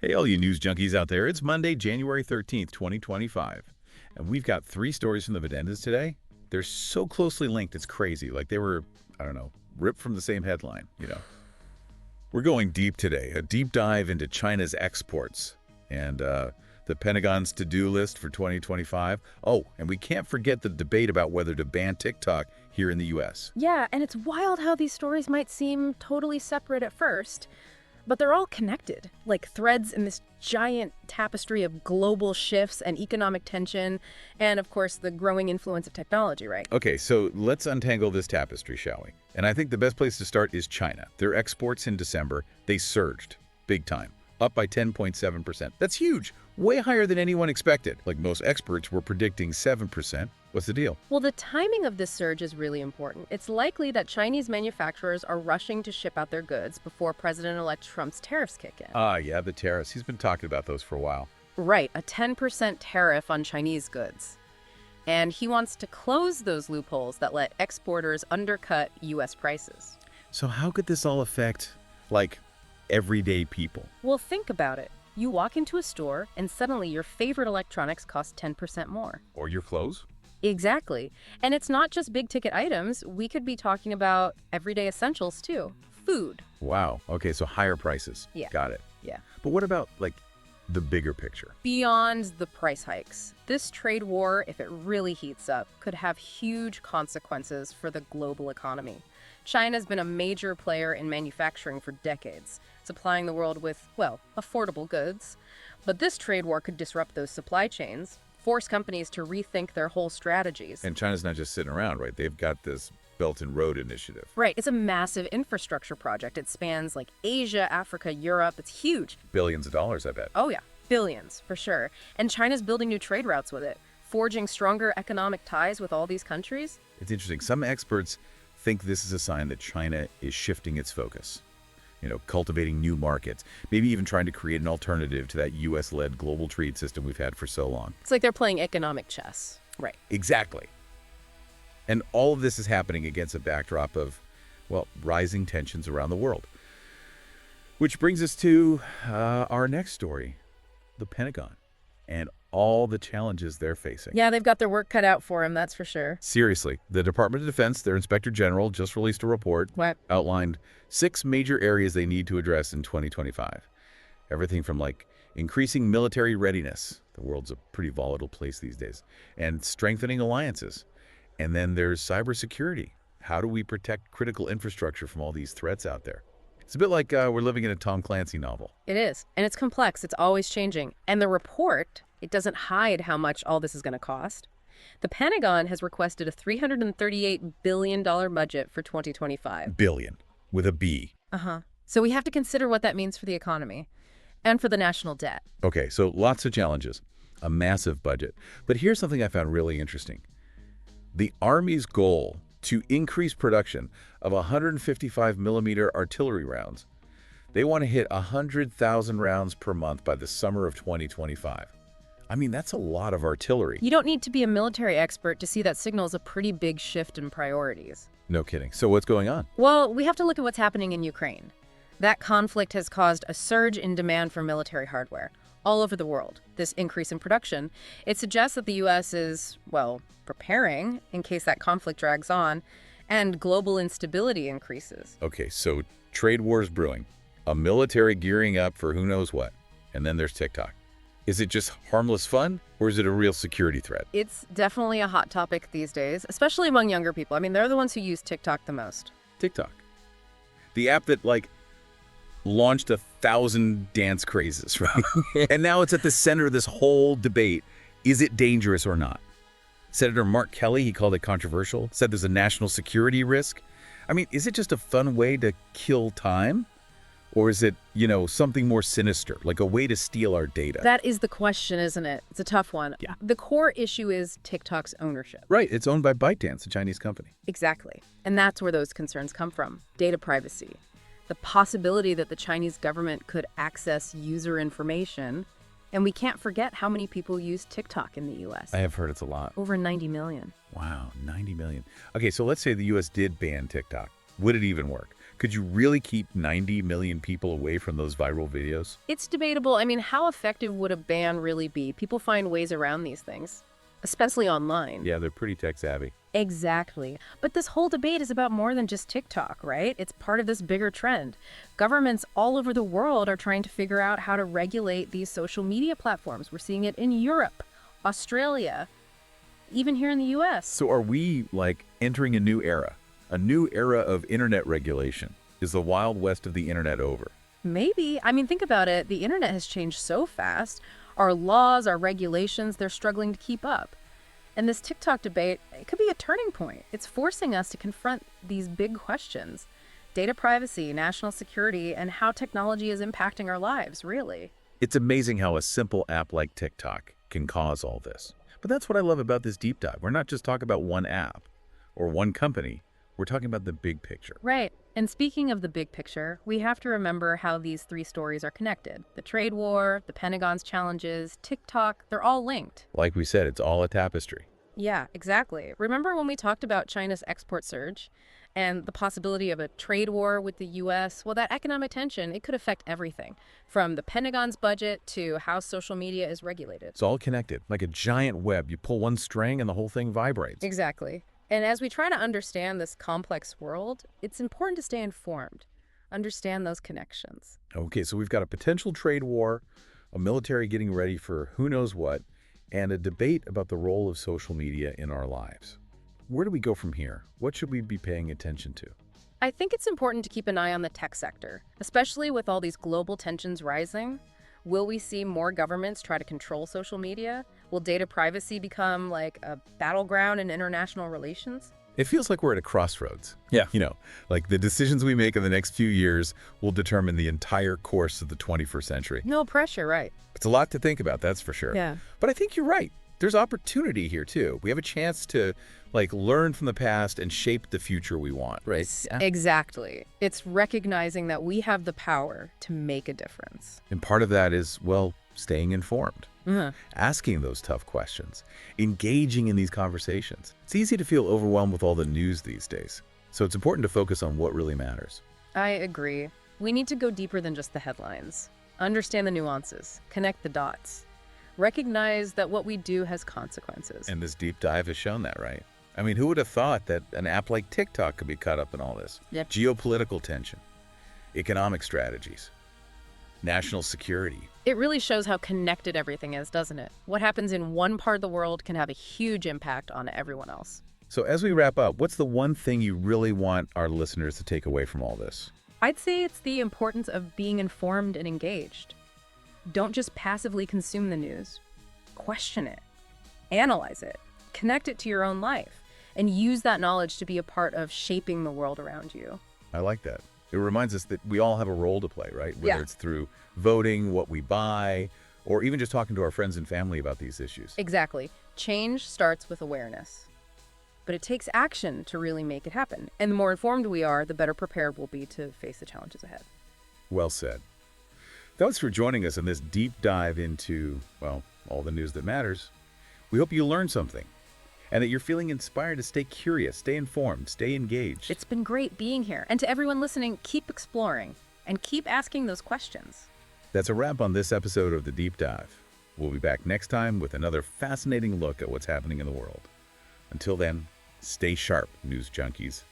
Hey, all you news junkies out there. It's Monday, January 13th, 2025. And we've got three stories from the Videntis today. They're so closely linked, it's crazy. Like they were, I don't know, ripped from the same headline. We're going deep today, a deep dive into China's exports and the Pentagon's to-do list for 2025. Oh, and we can't forget the debate about whether to ban TikTok here in the U.S. Yeah, and it's wild how these stories might seem totally separate at first, but they're all connected, like threads in this giant tapestry of global shifts and economic tension, and of course the growing influence of technology, right? Okay, so let's untangle this tapestry, shall we? And I think the best place to start is China. Their exports in December, they surged big time, up by 10.7%. That's huge, way higher than anyone expected. Like most experts were predicting 7%. What's the deal? Well, the timing of this surge is really important. It's likely that Chinese manufacturers are rushing to ship out their goods before President-elect Trump's tariffs kick in. Yeah, the tariffs. He's been talking about those for a while. Right, a 10% tariff on Chinese goods. And he wants to close those loopholes that let exporters undercut U.S. prices. So how could this all affect, like, everyday people? Well, think about it. You walk into a store and suddenly your favorite electronics cost 10% more. Or your clothes? Exactly. And it's not just big-ticket items. We could be talking about everyday essentials, too. Food. Wow. Okay, so higher prices. Yeah. Got it. Yeah. But what about, like, the bigger picture? Beyond the price hikes, this trade war, if it really heats up, could have huge consequences for the global economy. China's been a major player in manufacturing for decades, supplying the world with, well, affordable goods. But this trade war could disrupt those supply chains, force companies to rethink their whole strategies. And China's not just sitting around, right? They've got this Belt and Road Initiative. Right, it's a massive infrastructure project. It spans like Asia, Africa, Europe. It's huge. Billions of dollars, I bet. Oh yeah, billions, for sure. And China's building new trade routes with it, forging stronger economic ties with all these countries. It's interesting. Some experts think this is a sign that China is shifting its focus. Cultivating new markets, maybe even trying to create an alternative to that U.S.-led global trade system we've had for so long. It's like they're playing economic chess. Right. Exactly. And all of this is happening against a backdrop of, well, rising tensions around the world. Which brings us to our next story, the Pentagon, and all the challenges they're facing. Yeah, they've got their work cut out for them, that's for sure. Seriously, the Department of Defense, their Inspector General, just released a report outlined 6 major areas they need to address in 2025. Everything from, like, increasing military readiness. The world's a pretty volatile place these days. And strengthening alliances. And then there's cybersecurity. How do we protect critical infrastructure from all these threats out there? It's a bit like we're living in a Tom Clancy novel. It is. And it's complex. It's always changing. And the report, it doesn't hide how much all this is going to cost. The Pentagon has requested a $338 billion budget for 2025. Billion, with a B. So we have to consider what that means for the economy and for the national debt. Okay, so lots of challenges, a massive budget. But here's something I found really interesting. The Army's goal to increase production of 155 millimeter artillery rounds. They want to hit 100,000 rounds per month by the summer of 2025. I mean, that's a lot of artillery. You don't need to be a military expert to see that signals a pretty big shift in priorities. No kidding. So what's going on? Well, we have to look at what's happening in Ukraine. That conflict has caused a surge in demand for military hardware all over the world. This increase in production, it suggests that the U.S. is, well, preparing in case that conflict drags on and global instability increases. Okay, so trade wars brewing, a military gearing up for who knows what, and then there's TikTok. Is it just harmless fun, or is it a real security threat? It's definitely a hot topic these days, especially among younger people. I mean, they're the ones who use TikTok the most. TikTok. The app that, like, launched 1,000 dance crazes, right? And now it's at the center of this whole debate. Is it dangerous or not? Senator Mark Kelly, he called it controversial, said there's a national security risk. I mean, is it just a fun way to kill time? Or is it, something more sinister, like a way to steal our data? That is the question, isn't it? It's a tough one. Yeah. The core issue is TikTok's ownership. Right. It's owned by ByteDance, a Chinese company. Exactly. And that's where those concerns come from. Data privacy. The possibility that the Chinese government could access user information. And we can't forget how many people use TikTok in the U.S. I have heard it's a lot. Over 90 million. Wow, 90 million. Okay, so let's say the U.S. did ban TikTok. Would it even work? Could you really keep 90 million people away from those viral videos? It's debatable. I mean, how effective would a ban really be? People find ways around these things, especially online. Yeah, they're pretty tech-savvy. Exactly. But this whole debate is about more than just TikTok, right? It's part of this bigger trend. Governments all over the world are trying to figure out how to regulate these social media platforms. We're seeing it in Europe, Australia, even here in the US. So are we, like, entering a new era? A new era of internet regulation? Is the Wild West of the internet over? Maybe. I mean, think about it. The internet has changed so fast. Our laws, our regulations, they're struggling to keep up. And this TikTok debate, it could be a turning point. It's forcing us to confront these big questions. Data privacy, national security, and how technology is impacting our lives, really. It's amazing how a simple app like TikTok can cause all this. But that's what I love about this deep dive. We're not just talking about one app or one company. We're talking about the big picture. Right. And speaking of the big picture, we have to remember how these three stories are connected. The trade war, the Pentagon's challenges, TikTok, they're all linked. Like we said, it's all a tapestry. Yeah, exactly. Remember when we talked about China's export surge and the possibility of a trade war with the U.S.? Well, that economic tension, it could affect everything, from the Pentagon's budget to how social media is regulated. It's all connected, like a giant web. You pull one string and the whole thing vibrates. Exactly. And as we try to understand this complex world, it's important to stay informed, understand those connections. Okay, so we've got a potential trade war, a military getting ready for who knows what, and a debate about the role of social media in our lives. Where do we go from here? What should we be paying attention to? I think it's important to keep an eye on the tech sector, especially with all these global tensions rising. Will we see more governments try to control social media? Will data privacy become like a battleground in international relations? It feels like we're at a crossroads. Yeah. You know, like the decisions we make in the next few years will determine the entire course of the 21st century. No pressure, right? It's a lot to think about, that's for sure. Yeah. But I think you're right. There's opportunity here, too. We have a chance to, like, learn from the past and shape the future we want, right? Exactly. It's recognizing that we have the power to make a difference. And part of that is, well, staying informed, Uh-huh. asking those tough questions, engaging in these conversations. It's easy to feel overwhelmed with all the news these days. So it's important to focus on what really matters. I agree. We need to go deeper than just the headlines. Understand the nuances, connect the dots, recognize that what we do has consequences. And this deep dive has shown that, right? I mean, who would have thought that an app like TikTok could be caught up in all this? Yep. Geopolitical tension, economic strategies, national security. It really shows how connected everything is, doesn't it? What happens in one part of the world can have a huge impact on everyone else. So as we wrap up, what's the one thing you really want our listeners to take away from all this? I'd say it's the importance of being informed and engaged. Don't just passively consume the news. Question it, analyze it, connect it to your own life, and use that knowledge to be a part of shaping the world around you. I like that. It reminds us that we all have a role to play, right? Whether Yeah. it's through voting, what we buy, or even just talking to our friends and family about these issues. Exactly. Change starts with awareness. But it takes action to really make it happen. And the more informed we are, the better prepared we'll be to face the challenges ahead. Well said. Thanks for joining us in this deep dive into, well, all the news that matters. We hope you learned something and that you're feeling inspired to stay curious, stay informed, stay engaged. It's been great being here. And to everyone listening, keep exploring and keep asking those questions. That's a wrap on this episode of The Deep Dive. We'll be back next time with another fascinating look at what's happening in the world. Until then, stay sharp, news junkies.